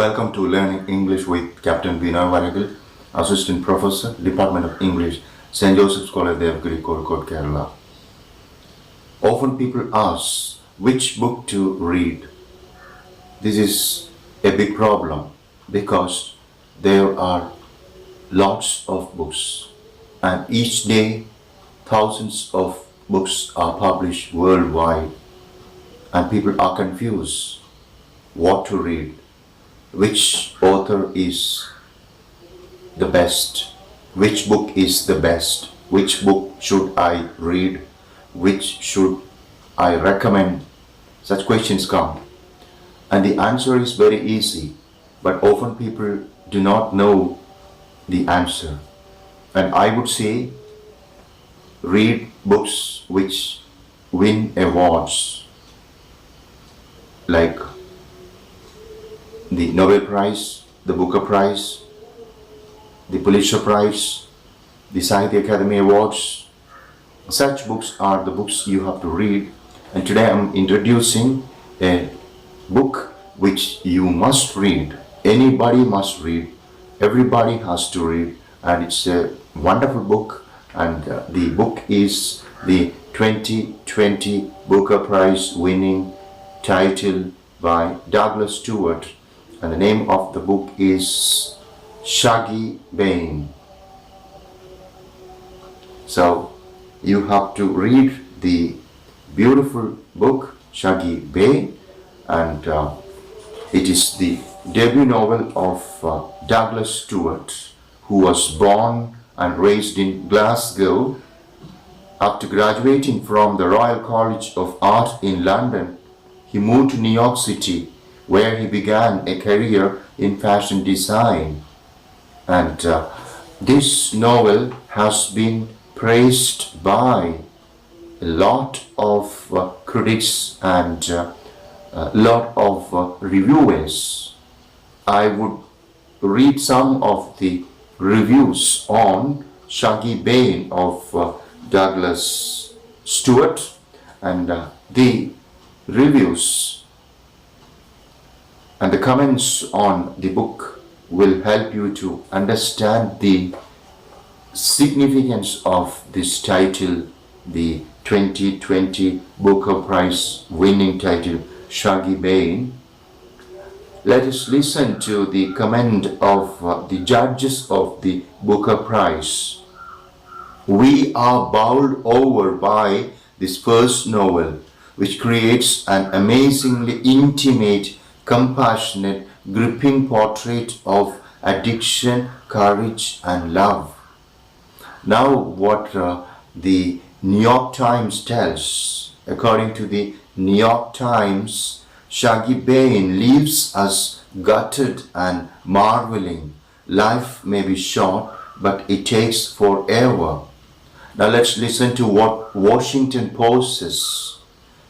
Welcome to Learning English with Capt Binoy, Varakil, Assistant Professor, Department of English, St. Joseph's College, Devagiri, Kozhikode, Kerala. Often people ask which book to read. This is a big problem because there are lots of books and each day thousands of books are published worldwide and people are confused what to read. Which author is the best? Which book is the best? Which book should I read? Which should I recommend? Such questions come. And the answer is very easy, but often people do not know the answer. And I would say, read books which win awards, like the Nobel Prize, the Booker Prize, the Pulitzer Prize, the Sahitya Academy Awards. Such books are the books you have to read. And today I'm introducing a book which you must read. Anybody must read. Everybody has to read. And it's a wonderful book. And the book is the 2020 Booker Prize winning title by Douglas Stuart. And the name of the book is SHUGGIE BAIN. So you have to read the beautiful book SHUGGIE BAIN, and it is the debut novel of Douglas Stuart, who was born and raised in Glasgow. After graduating from the Royal College of Art in London, he moved to New York City, where he began a career in fashion design. And this novel has been praised by a lot of critics and a lot of reviewers. I would read some of the reviews on SHUGGIE BAIN of Douglas Stuart, and the reviews and the comments on the book will help you to understand the significance of this title, the 2020 Booker Prize winning title, SHUGGIE BAIN. Let us listen to the comment of the judges of the Booker Prize. We are bowled over by this first novel, which creates an amazingly intimate, compassionate, gripping portrait of addiction, courage, and love. Now, what the New York Times tells, according to the New York Times, SHUGGIE BAIN leaves us gutted and marveling. Life may be short, but it takes forever. Now, let's listen to what Washington Post says.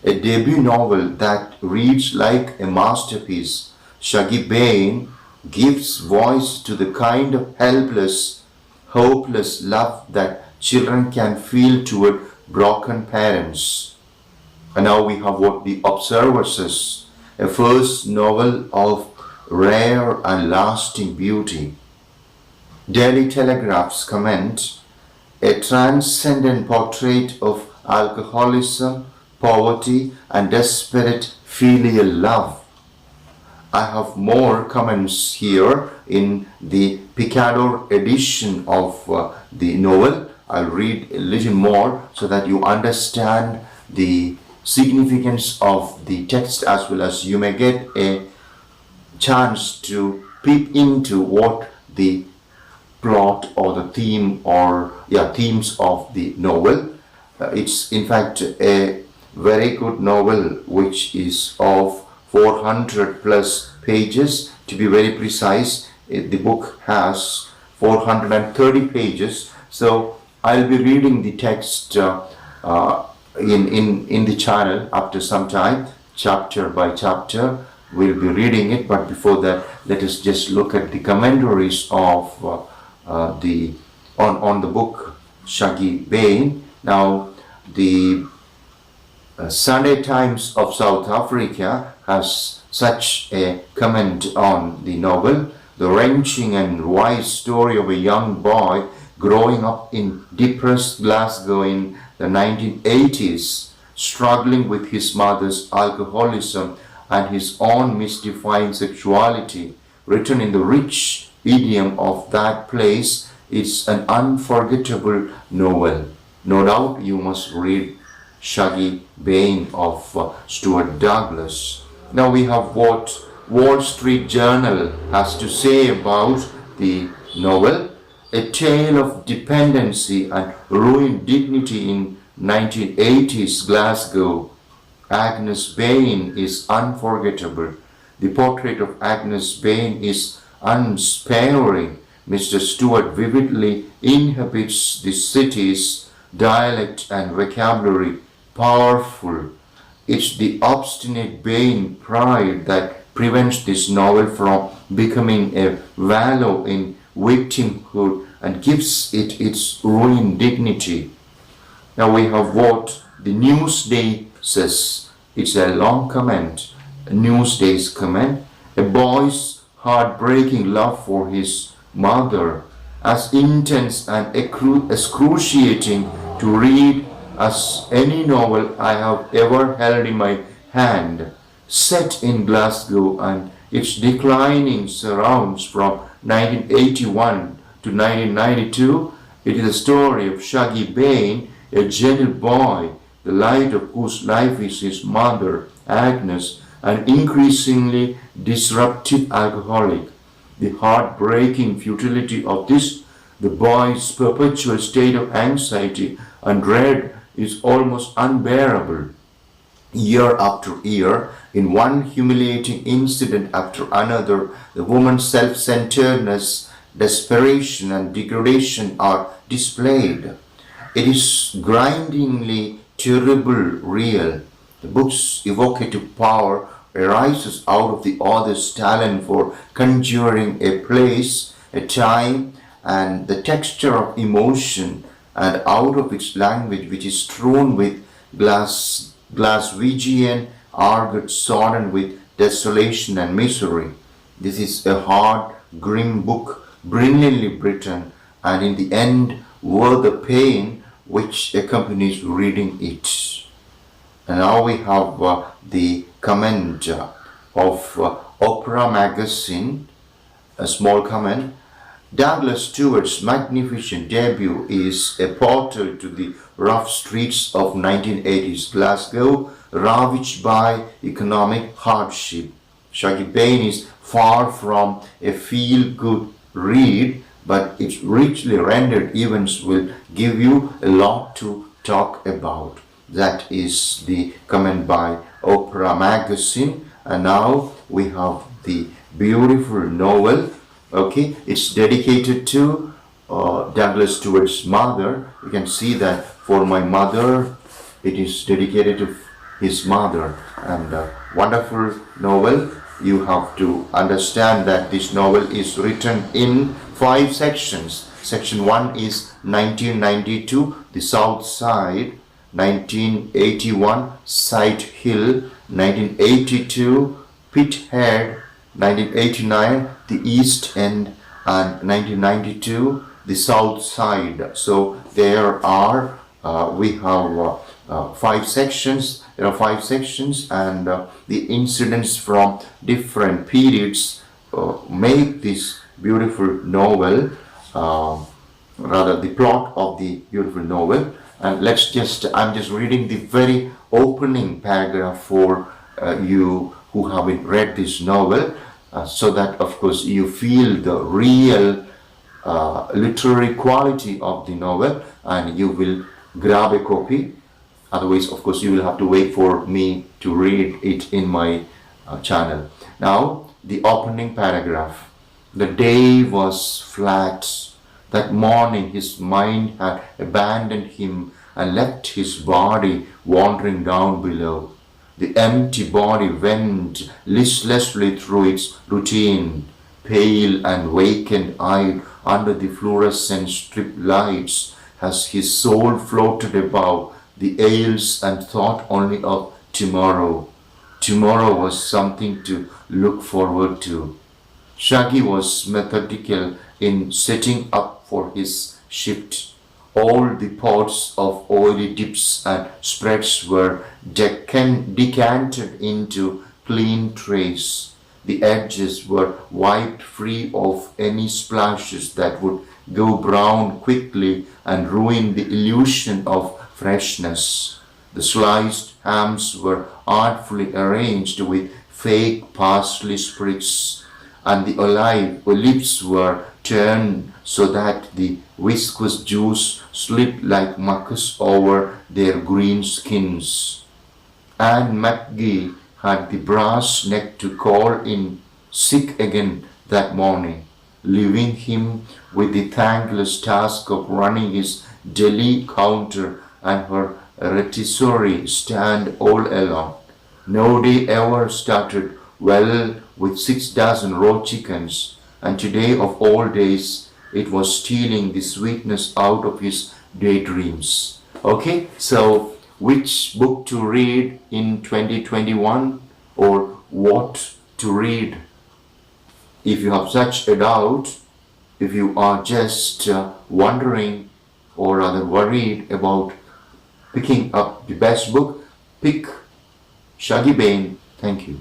A debut novel that reads like a masterpiece, SHUGGIE BAIN gives voice to the kind of helpless, hopeless love that children can feel toward broken parents. And now we have what the Observer says, a first novel of rare and lasting beauty. Daily Telegraph's comment, a transcendent portrait of alcoholism, poverty, and desperate filial love. I have more comments here in the Picador edition of the novel. I'll read a little more so that you understand the significance of the text, as well as you may get a chance to peep into what the plot or the theme or themes of the novel. It's in fact a very good novel which is of 400 plus pages. To be very precise, the book has 430 pages. So I'll be reading the text in the channel after some time, chapter by chapter. We'll be reading it, but before that, let us just look at the commentaries of on the book SHUGGIE BAIN. Now, the Sunday Times of South Africa has such a comment on the novel. The wrenching and wise story of a young boy growing up in depressed Glasgow in the 1980s, struggling with his mother's alcoholism and his own mystifying sexuality, written in the rich idiom of that place. It's an unforgettable novel. No doubt you must read Shuggie Bain of Stuart Douglas. Now we have what Wall Street Journal has to say about the novel. A tale of dependency and ruined dignity in 1980s Glasgow. Agnes Bain is unforgettable. The portrait of Agnes Bain is unsparing. Mr. Stuart vividly inhabits the city's dialect and vocabulary, powerful. It's the obstinate Bain pride that prevents this novel from becoming a wallow in victimhood and gives it its ruined dignity. Now we have what the Newsday says. It's a long comment. Newsday's comment. A boy's heartbreaking love for his mother, as intense and excruciating to read as any novel I have ever held in my hand, set in Glasgow and its declining surrounds from 1981 to 1992. It is a story of Shuggie Bain, a gentle boy, the light of whose life is his mother, Agnes, an increasingly disruptive alcoholic. The heartbreaking futility of this, the boy's perpetual state of anxiety and dread, is almost unbearable. Year after year, in one humiliating incident after another, the woman's self-centeredness, desperation, and degradation are displayed. It is grindingly terrible real. The book's evocative power arises out of the author's talent for conjuring a place, a time, and the texture of emotion, and out of its language, which is strewn with Glaswegian argot sodden with desolation and misery. This is a hard, grim book, brilliantly written, and in the end worth the pain which accompanies reading it. And now we have the comment of Opera Magazine, a small comment. Douglas Stuart's magnificent debut is a portal to the rough streets of 1980s Glasgow, ravaged by economic hardship. Shuggie Bain is far from a feel-good read, but its richly rendered events will give you a lot to talk about. That is the comment by Opera Magazine. And now we have the beautiful novel. Okay, it's dedicated to Douglas Stuart's mother. You can see that for my mother, it is dedicated to his mother. And wonderful novel. You have to understand that this novel is written in 5 sections. Section 1 is 1992, the South Side, 1981, Side Hill, 1982, Pithead, 1989, the East End, and 1992, the South Side. So there are, we have 5 sections. There are 5 sections, and the incidents from different periods make this beautiful novel, rather the plot of the beautiful novel. And I'm just reading the very opening paragraph for you who haven't read this novel, so that of course you feel the real literary quality of the novel, and you will grab a copy. Otherwise, of course, you will have to wait for me to read it in my channel. Now, the opening paragraph. The day was flat. That morning his mind had abandoned him and left his body wandering down below. The empty body went listlessly through its routine, pale and vacant-eyed under the fluorescent strip lights, as his soul floated above the aisles and thought only of tomorrow. Tomorrow was something to look forward to. Shaggy was methodical in setting up for his shift. All the pots of oily dips and spreads were decanted into clean trays. The edges were wiped free of any splashes that would go brown quickly and ruin the illusion of freshness. The sliced hams were artfully arranged with fake parsley sprigs, and the olives were turned so that the viscous juice slid like mucus over their green skins. And McGee had the brass neck to call in sick again that morning, leaving him with the thankless task of running his deli counter and her rotisserie stand all alone. No day ever started well with 6 dozen raw chickens, and today of all days it was stealing the sweetness out of his daydreams. Okay, so which book to read in 2021 or what to read? If you have such a doubt, if you are just wondering or rather worried about picking up the best book, pick Shuggie Bain. Thank you.